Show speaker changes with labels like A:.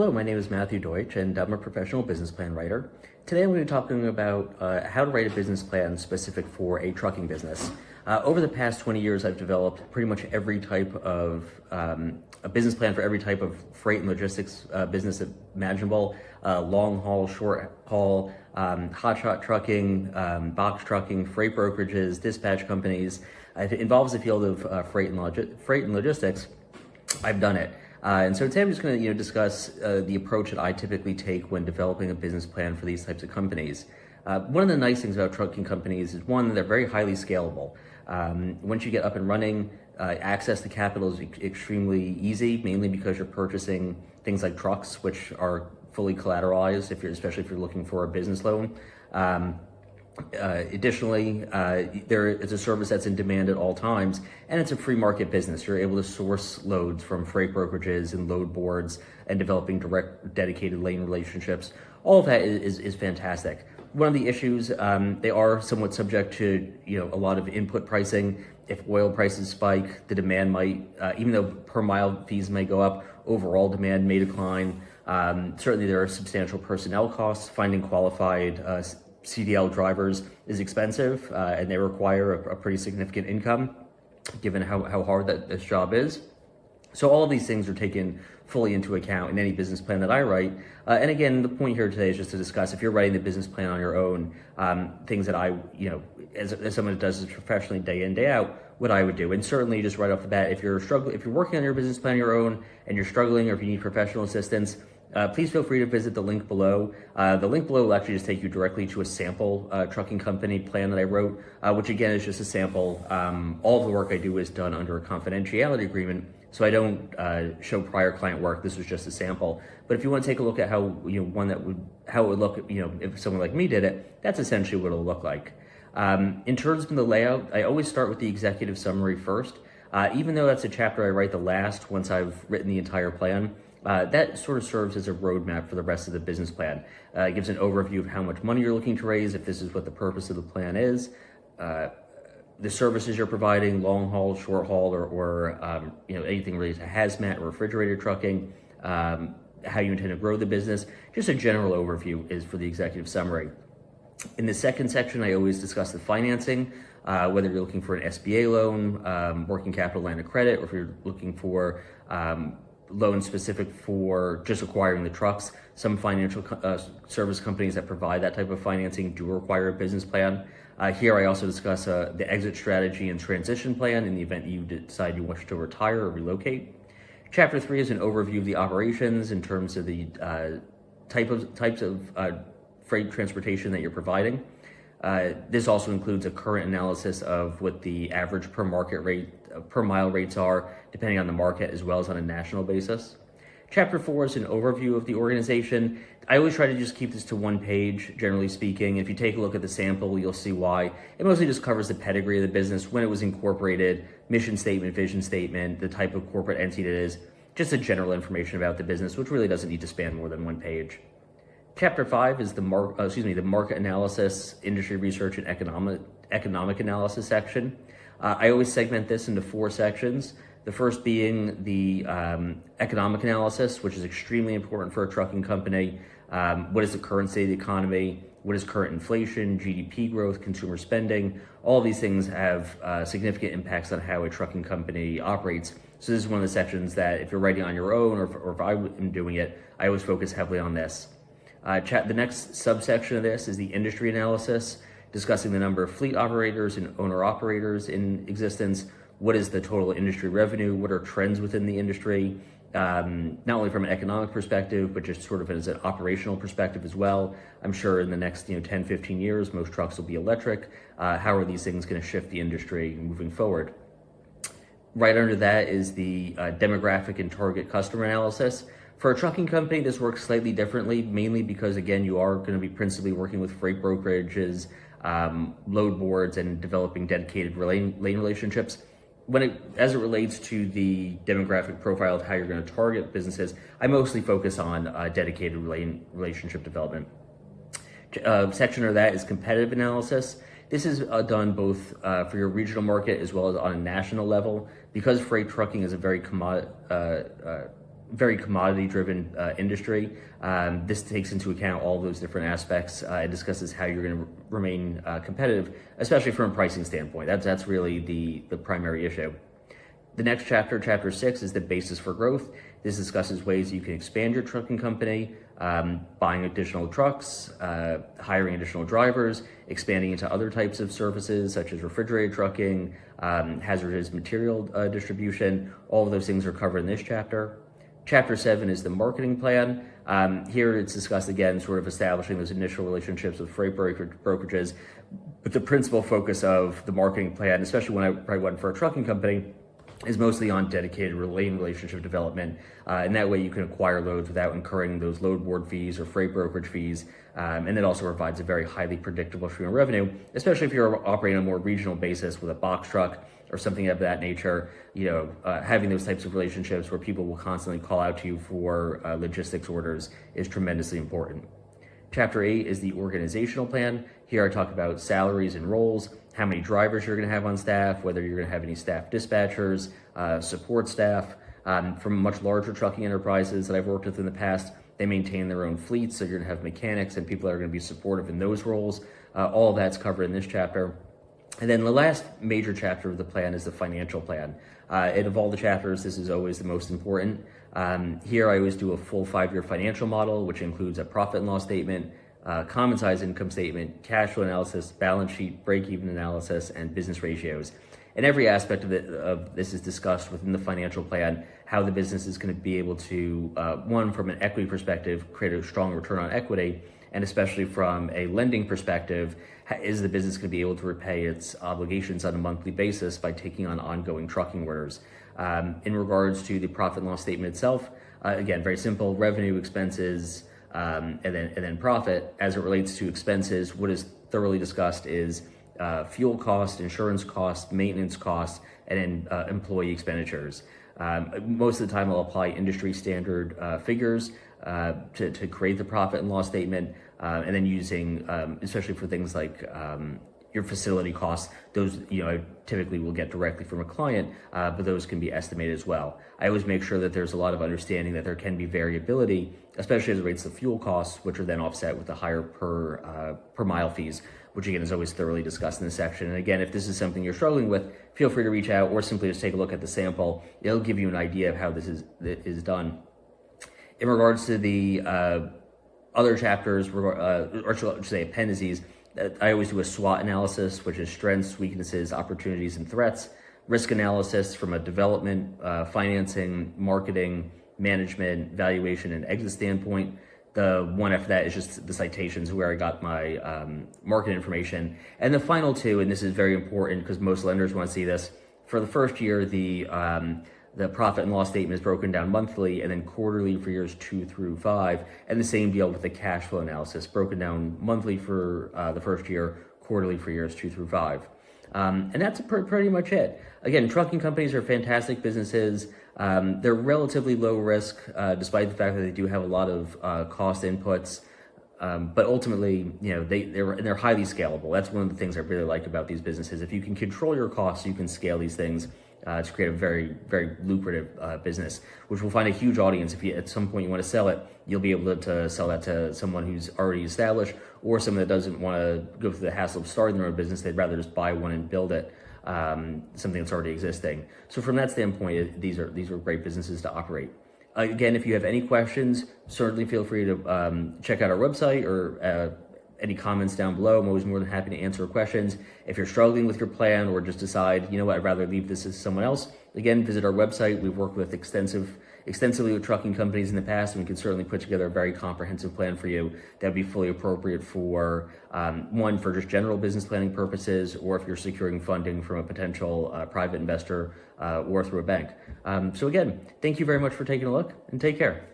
A: Hello, my name is Matthew Deutsch, and I'm a professional business plan writer. Today I'm going to be talking about how to write a business plan specific for a trucking business. Over the past 20 years, I've developed pretty much every type of a business plan for every type of freight and logistics business imaginable: long haul, short haul, hotshot trucking, box trucking, freight brokerages, dispatch companies. If it involves the field of freight and logistics, I've done it. And so today I'm just going to discuss the approach that I typically take when developing a business plan for these types of companies. One of the nice things about trucking companies is, one, they're very highly scalable. Once you get up and running, access to capital is extremely easy, mainly because you're purchasing things like trucks, which are fully collateralized, especially if you're looking for a business loan. Additionally, there is a service that's in demand at all times, and it's a free market business. You're able to source loads from freight brokerages and load boards and developing direct dedicated lane relationships. All of that is fantastic. One of the issues, they are somewhat subject to a lot of input pricing. If oil prices spike, the demand might, even though per mile fees may go up, overall demand may decline. Certainly there are substantial personnel costs. Finding qualified CDL drivers is expensive, and they require a pretty significant income, given how hard this job is. So all of these things are taken fully into account in any business plan that I write. And again, the point here today is just to discuss, if you're writing the business plan on your own, things that I, as someone that does this professionally day in, day out, what I would do. And certainly just right off the bat, if you're working on your business plan on your own and you're struggling, or if you need professional assistance, please feel free to visit the link below. The link below will actually just take you directly to a sample trucking company plan that I wrote, which again is just a sample. All of the work I do is done under a confidentiality agreement, so I don't show prior client work. This was just a sample. But if you want to take a look at how how it would look, if someone like me did it, that's essentially what it'll look like. In terms of the layout, I always start with the executive summary first. Even though that's a chapter I write the last once I've written the entire plan. That sort of serves as a roadmap for the rest of the business plan. It gives an overview of how much money you're looking to raise, if this is what the purpose of the plan is, the services you're providing, long haul, short haul, or anything related to hazmat or refrigerator trucking, how you intend to grow the business. Just a general overview is for the executive summary. In the second section, I always discuss the financing, whether you're looking for an SBA loan, working capital line of credit, or if you're looking for loans specific for just acquiring the trucks. Some financial service companies that provide that type of financing do require a business plan. Here I also discuss the exit strategy and transition plan in the event you decide you wish to retire or relocate. Chapter 3 is an overview of the operations in terms of the types of freight transportation that you're providing. This also includes a current analysis of what the average per mile rates are, depending on the market, as well as on a national basis. Chapter 4 is an overview of the organization. I always try to just keep this to one page, generally speaking. If you take a look at the sample, you'll see why. It mostly just covers the pedigree of the business, when it was incorporated, mission statement, vision statement, the type of corporate entity it is, just a general information about the business, which really doesn't need to span more than one page. Chapter 5 is the market analysis, industry research, and economic analysis section. I always segment this into 4 sections. The first being the economic analysis, which is extremely important for a trucking company. What is the current state of the economy? What is current inflation, GDP growth, consumer spending? All of these things have significant impacts on how a trucking company operates. So this is one of the sections that, if you're writing on your own, or if I am doing it, I always focus heavily on this. The next subsection of this is the industry analysis, discussing the number of fleet operators and owner-operators in existence. What is the total industry revenue? What are trends within the industry? Not only from an economic perspective, but just sort of as an operational perspective as well. I'm sure in the next 10, 15 years, most trucks will be electric. How are these things going to shift the industry moving forward? Right under that is the demographic and target customer analysis. For a trucking company, this works slightly differently, mainly because, again, you are going to be principally working with freight brokerages, load boards, and developing dedicated lane relationships. As it relates to the demographic profile of how you're going to target businesses, I mostly focus on dedicated relationship development. Section of that is competitive analysis. This is done both for your regional market as well as on a national level. Because freight trucking is a very very commodity-driven industry. This takes into account all those different aspects and discusses how you're going to remain competitive, especially from a pricing standpoint. That's really the primary issue. The next chapter, chapter 6, is the basis for growth. This discusses ways you can expand your trucking company, buying additional trucks, hiring additional drivers, expanding into other types of services such as refrigerated trucking, hazardous material distribution. All of those things are covered in this chapter. Chapter 7 is the marketing plan. Here it's discussed again, sort of establishing those initial relationships with freight brokerages. But the principal focus of the marketing plan, especially when I probably went for a trucking company, is mostly on dedicated lane relationship development. And that way you can acquire loads without incurring those load board fees or freight brokerage fees. And it also provides a very highly predictable stream of revenue, especially if you're operating on a more regional basis with a box truck or something of that nature. Having those types of relationships where people will constantly call out to you for logistics orders is tremendously important. Chapter 8 is the organizational plan. Here I talk about salaries and roles, how many drivers you're going to have on staff, whether you're going to have any staff dispatchers, support staff. From much larger trucking enterprises that I've worked with in the past, they maintain their own fleets, so you're going to have mechanics and people that are going to be supportive in those roles. All of that's covered in this chapter. And then the last major chapter of the plan is the financial plan. And of all the chapters, this is always the most important. Here I always do a full 5-year financial model, which includes a profit and loss statement, common size income statement, cash flow analysis, balance sheet, break-even analysis, and business ratios. And every aspect of this is discussed within the financial plan, how the business is going to be able to, one, from an equity perspective, create a strong return on equity, and especially from a lending perspective, is the business going to be able to repay its obligations on a monthly basis by taking on ongoing trucking orders? In regards to the profit and loss statement itself, again, very simple: revenue, expenses, and then profit. As it relates to expenses, what is thoroughly discussed is fuel cost, insurance cost, maintenance cost, and then employee expenditures. Most of the time I'll apply industry standard figures to create the profit and loss statement, and then using, especially for things like your facility costs, those I typically will get directly from a client, but those can be estimated as well. I always make sure that there's a lot of understanding that there can be variability, especially as it relates to fuel costs, which are then offset with the higher per mile fees, which again is always thoroughly discussed in this section. And again, if this is something you're struggling with, feel free to reach out or simply just take a look at the sample. It'll give you an idea of how this is done. In regards to the other chapters, or should I say appendices, I always do a SWOT analysis, which is strengths, weaknesses, opportunities, and threats. Risk analysis from a development, financing, marketing, management, valuation, and exit standpoint. The one after that is just the citations, where I got my market information. And the final two, and this is very important because most lenders want to see this, for the first year, the profit and loss statement is broken down monthly and then quarterly for years 2 through 5. And the same deal with the cash flow analysis, broken down monthly for the first year, quarterly for years 2 through 5. And that's pretty much it. Again, trucking companies are fantastic businesses. They're relatively low risk, despite the fact that they do have a lot of cost inputs. But ultimately, they're highly scalable. That's one of the things I really like about these businesses. If you can control your costs, you can scale these things to create a very, very lucrative business, which will find a huge audience. If you, at some point you want to sell it, you'll be able to sell that to someone who's already established, or someone that doesn't want to go through the hassle of starting their own business. They'd rather just buy one and build it, something that's already existing. So from that standpoint, these are great businesses to operate. Again, if you have any questions, certainly feel free to check out our website or any comments down below. I'm always more than happy to answer questions. If you're struggling with your plan or just decide, I'd rather leave this to someone else, again, visit our website. We've worked with extensively with trucking companies in the past, and we can certainly put together a very comprehensive plan for you that would be fully appropriate for, one, for just general business planning purposes, or if you're securing funding from a potential private investor or through a bank. So again, thank you very much for taking a look, and take care.